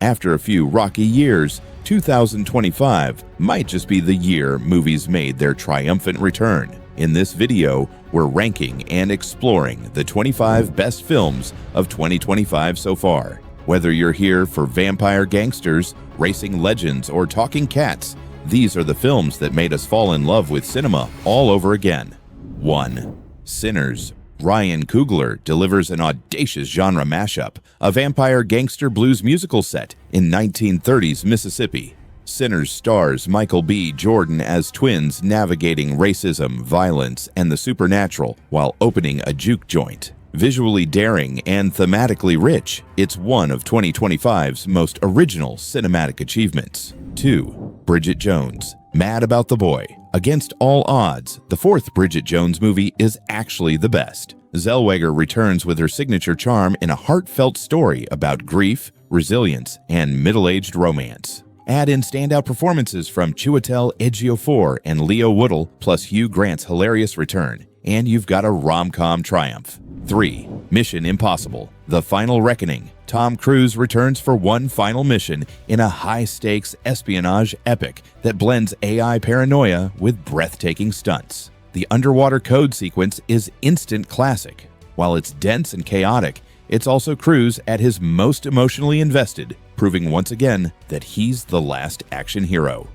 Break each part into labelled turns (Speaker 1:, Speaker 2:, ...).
Speaker 1: After a few rocky years, 2025 might just be the year movies made their triumphant return. In this video, we're ranking and exploring the 25 best films of 2025 so far. Whether you're here for vampire gangsters, racing legends, or talking cats, these are the films that made us fall in love with cinema all over again. 1. Sinners. Ryan Coogler delivers an audacious genre mashup, a vampire gangster blues musical set in 1930s Mississippi. Sinners stars Michael B. Jordan as twins navigating racism, violence, and the supernatural while opening a juke joint. Visually daring and thematically rich, it's one of 2025's most original cinematic achievements. 2. Bridget Jones. Mad About the Boy. Against all odds, the fourth Bridget Jones movie is actually the best. Zellweger returns with her signature charm in a heartfelt story about grief, resilience, and middle-aged romance. Add in standout performances from Chiwetel Ejiofor and Leo Woodle, plus Hugh Grant's hilarious return, and you've got a rom-com triumph. 3. Mission Impossible. The Final Reckoning. Tom Cruise returns for one final mission in a high-stakes espionage epic that blends AI paranoia with breathtaking stunts. The underwater code sequence is instant classic. While it's dense and chaotic, it's also Cruise at his most emotionally invested, proving once again that he's the last action hero.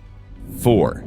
Speaker 1: 4.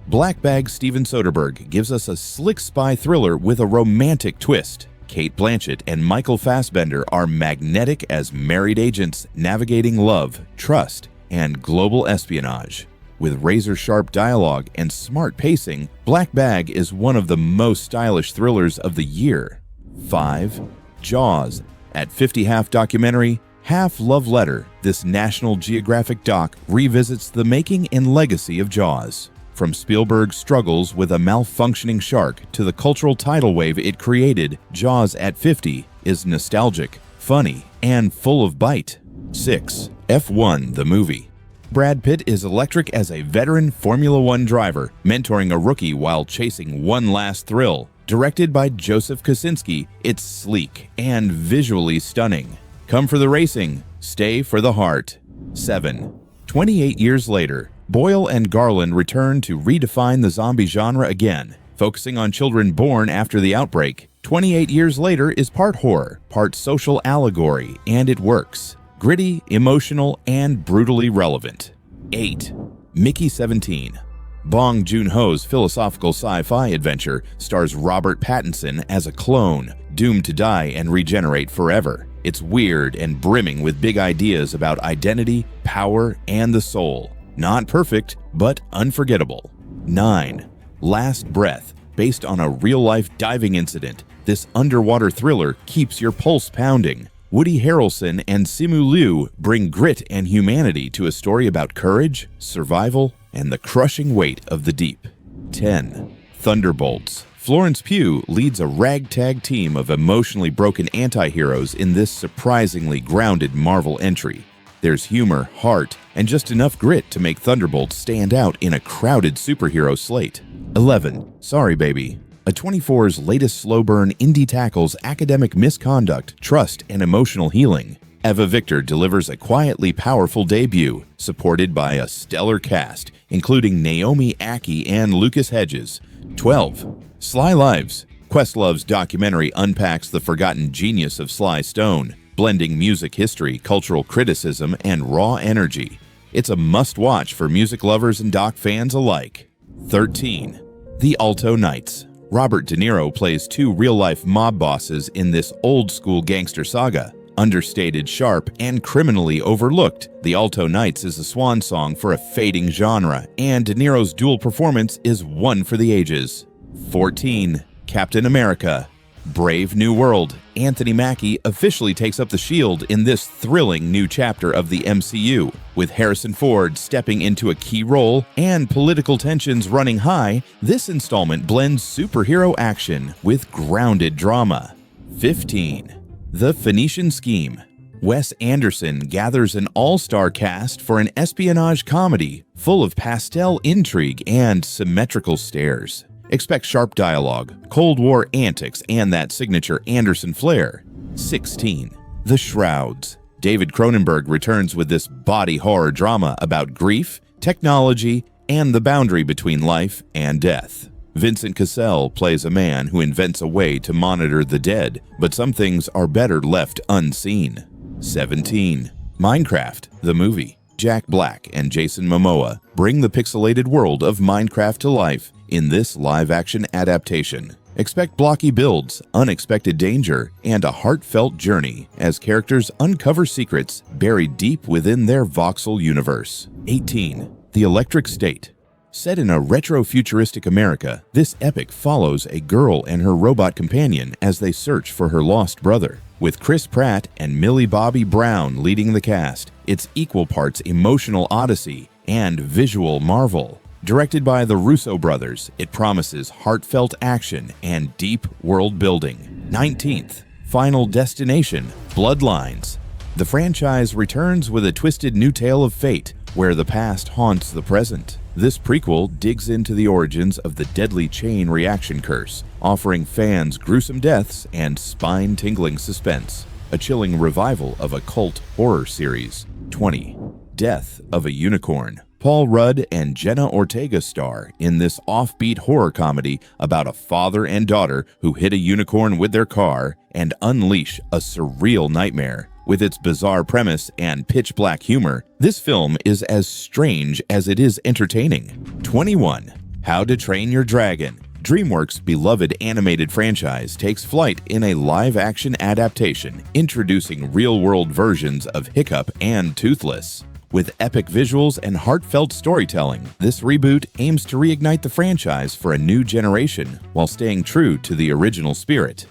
Speaker 1: Black Bag. Steven Soderbergh gives us a slick spy thriller with a romantic twist. Kate Blanchett and Michael Fassbender are magnetic as married agents navigating love, trust, and global espionage. With razor-sharp dialogue and smart pacing, Black Bag is one of the most stylish thrillers of the year. 5. Jaws. At 50 half documentary, half love letter, this National Geographic doc revisits the making and legacy of Jaws. From Spielberg's struggles with a malfunctioning shark to the cultural tidal wave it created, Jaws at 50 is nostalgic, funny, and full of bite. 6. F1 the movie. Brad Pitt is electric as a veteran Formula One driver, mentoring a rookie while chasing one last thrill. Directed by Joseph Kosinski, it's sleek and visually stunning. Come for the racing, stay for the heart. 7. 28 years later, Boyle and Garland return to redefine the zombie genre again. Focusing on children born after the outbreak, 28 years later is part horror, part social allegory, and it works. Gritty, emotional, and brutally relevant. 8. Mickey 17. Bong Joon-ho's philosophical sci-fi adventure stars Robert Pattinson as a clone, doomed to die and regenerate forever. It's weird and brimming with big ideas about identity, power, and the soul. Not perfect, but unforgettable. 9. Last Breath. Based on a real-life diving incident, this underwater thriller keeps your pulse pounding. Woody Harrelson and Simu Liu bring grit and humanity to a story about courage, survival, and the crushing weight of the deep. 10. Thunderbolts. Florence Pugh leads a ragtag team of emotionally broken anti-heroes in this surprisingly grounded Marvel entry. There's humor, heart, and just enough grit to make Thunderbolts stand out in a crowded superhero slate. 11. Sorry Baby. A24's latest slow burn indie tackles academic misconduct, trust, and emotional healing. Eva Victor delivers a quietly powerful debut, supported by a stellar cast, including Naomi Ackie and Lucas Hedges. 12. Sly Lives. Questlove's documentary unpacks the forgotten genius of Sly Stone, blending music history, cultural criticism, and raw energy. It's a must-watch for music lovers and doc fans alike. 13. The Alto Knights. Robert De Niro plays two real-life mob bosses in this old-school gangster saga. Understated, sharp, and criminally overlooked, The Alto Knights is a swan song for a fading genre, and De Niro's dual performance is one for the ages. 14. Captain America. Brave New World. Anthony Mackie officially takes up the shield in this thrilling new chapter of the MCU. With Harrison Ford stepping into a key role and political tensions running high, this installment blends superhero action with grounded drama. 15. The Phoenician Scheme. Wes Anderson gathers an all-star cast for an espionage comedy full of pastel intrigue and symmetrical stares. Expect sharp dialogue, Cold War antics, and that signature Anderson flair. 16. The Shrouds. David Cronenberg returns with this body horror drama about grief, technology, and the boundary between life and death. Vincent Cassel plays a man who invents a way to monitor the dead, but some things are better left unseen. 17. Minecraft, the movie. Jack Black and Jason Momoa bring the pixelated world of Minecraft to life in this live-action adaptation. Expect blocky builds, unexpected danger, and a heartfelt journey as characters uncover secrets buried deep within their voxel universe. 18. The Electric State. Set in a retro-futuristic America, this epic follows a girl and her robot companion as they search for her lost brother. With Chris Pratt and Millie Bobby Brown leading the cast, it's equal parts emotional odyssey and visual marvel. Directed by the Russo brothers, it promises heartfelt action and deep world building. 19th, Final Destination, Bloodlines. The franchise returns with a twisted new tale of fate, where the past haunts the present. This prequel digs into the origins of the deadly chain reaction curse, offering fans gruesome deaths and spine-tingling suspense. A chilling revival of a cult horror series. 20. Death of a Unicorn. Paul Rudd and Jenna Ortega star in this offbeat horror comedy about a father and daughter who hit a unicorn with their car and unleash a surreal nightmare. With its bizarre premise and pitch-black humor, this film is as strange as it is entertaining. 21. How to Train Your Dragon. DreamWorks' beloved animated franchise takes flight in a live-action adaptation, introducing real-world versions of Hiccup and Toothless. With epic visuals and heartfelt storytelling, this reboot aims to reignite the franchise for a new generation while staying true to the original spirit.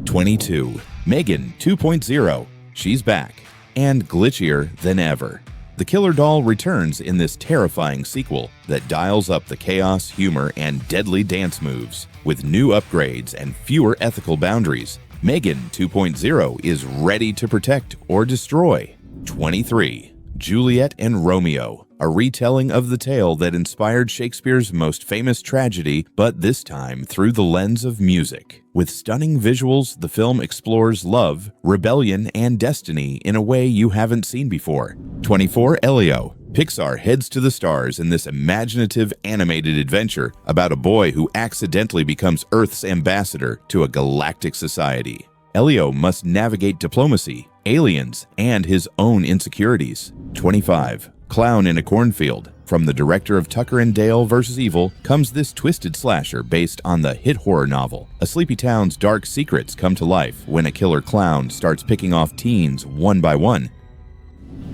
Speaker 1: 22. Megan 2.0. She's back, and glitchier than ever. The killer doll returns in this terrifying sequel that dials up the chaos, humor, and deadly dance moves. With new upgrades and fewer ethical boundaries, Megan 2.0 is ready to protect or destroy. 23. Juliet and Romeo, a retelling of the tale that inspired Shakespeare's most famous tragedy, but this time through the lens of music. With stunning visuals, the film explores love, rebellion, and destiny in a way you haven't seen before. 24. Elio. Pixar heads to the stars in this imaginative animated adventure about a boy who accidentally becomes Earth's ambassador to a galactic society. Elio must navigate diplomacy, aliens, and his own insecurities. 25. Clown in a Cornfield. From the director of Tucker and Dale vs. Evil comes this twisted slasher based on the hit horror novel. A sleepy town's dark secrets come to life when a killer clown starts picking off teens one by one.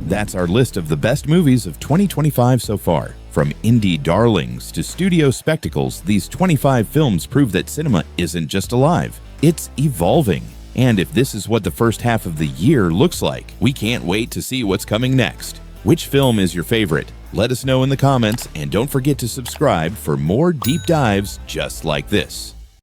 Speaker 1: That's our list of the best movies of 2025 so far. From indie darlings to studio spectacles, these 25 films prove that cinema isn't just alive, it's evolving. And if this is what the first half of the year looks like, we can't wait to see what's coming next. Which film is your favorite? Let us know in the comments, and don't forget to subscribe for more deep dives just like this.